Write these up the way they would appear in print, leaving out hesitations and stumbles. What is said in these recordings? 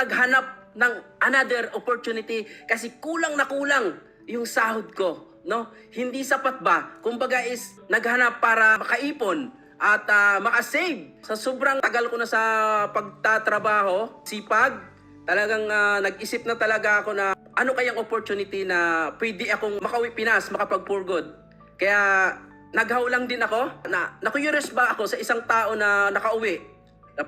naghanap ng another opportunity kasi kulang na kulang yung sahod ko, no? Hindi sapat ba? Kumbaga is naghanap para makaipon at makasave. Sa sobrang tagal ko na sa pagtatrabaho, sipag, talagang nag-isip na talaga ako na ano kayang opportunity na pwede akong makauwi Pinas, makapag-for good. Kaya naghaw lang din ako na na-curious ba ako sa isang tao na nakauwi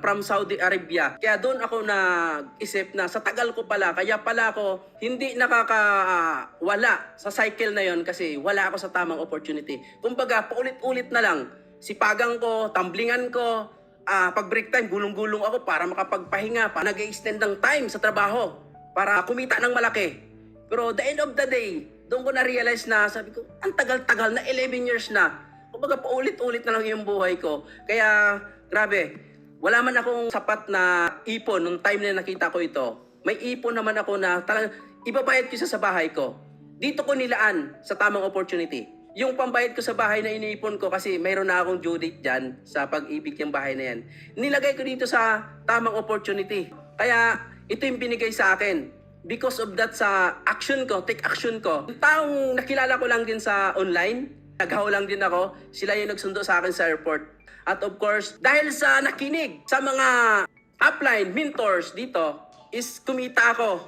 from Saudi Arabia. Kaya doon ako nag-isip na sa tagal ko pala, kaya pala ako hindi nakakawala sa cycle na yon kasi wala ako sa tamang opportunity. Kumbaga, paulit-ulit na lang. Sipagan ko, tumblingan ko, pag break time, gulong-gulong ako para makapagpahinga, para nag-extend ng time sa trabaho, para kumita ng malaki. Pero the end of the day, doon ko na-realize na, sabi ko, ang tagal-tagal na, 11 years na. Kumbaga, paulit-ulit na lang yung buhay ko. Kaya, grabe, wala man akong sapat na ipon nung time na nakita ko ito. May ipon naman ako na talagang ibabayad ko sa bahay ko. Dito ko nilaan sa tamang opportunity. Yung pambayad ko sa bahay na iniipon ko kasi mayroon na akong due date dyan sa pag-ibig ng bahay na yan. Nilagay ko dito sa tamang opportunity. Kaya ito yung binigay sa akin. Because of that sa action ko, take action ko. Yung taong nakilala ko lang din sa online, naghaw lang din ako, sila yung nagsundo sa akin sa airport. At of course, dahil sa nakinig sa mga upline mentors dito, is kumita ako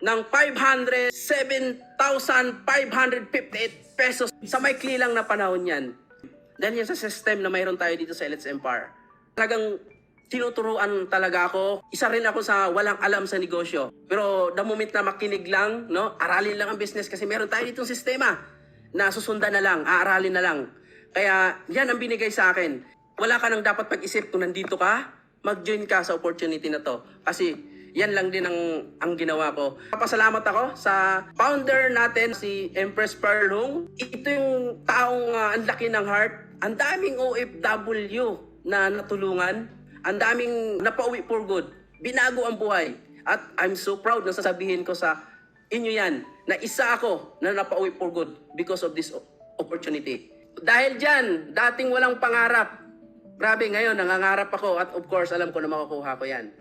ng 507,558 pesos sa maikli lang na panahon yan. Dahil yan sa system na mayroon tayo dito sa Let's Empire. Talagang tinuturuan talaga ako. Isa rin ako sa walang alam sa negosyo. Pero the moment na makinig lang, no, aralin lang ang business kasi meron tayo ditong sistema na susundan na lang, aaralin na lang. Kaya yan ang binigay sa akin. Wala ka nang dapat pag-isip kung nandito ka, mag-join ka sa opportunity na to. Kasi yan lang din ang ginawa ko. Papasalamat ako sa founder natin, si Empress Pearl Hong. Ito yung taong ang laki ng heart. Ang daming OFW na natulungan. Ang daming napauwi for good. Binago ang buhay. At I'm so proud na sasabihin ko sa inyo yan na isa ako na napauwi for good because of this opportunity. Dahil dyan, dating walang pangarap. Grabe, ngayon nangangarap ako at of course alam ko na makukuha ko yan.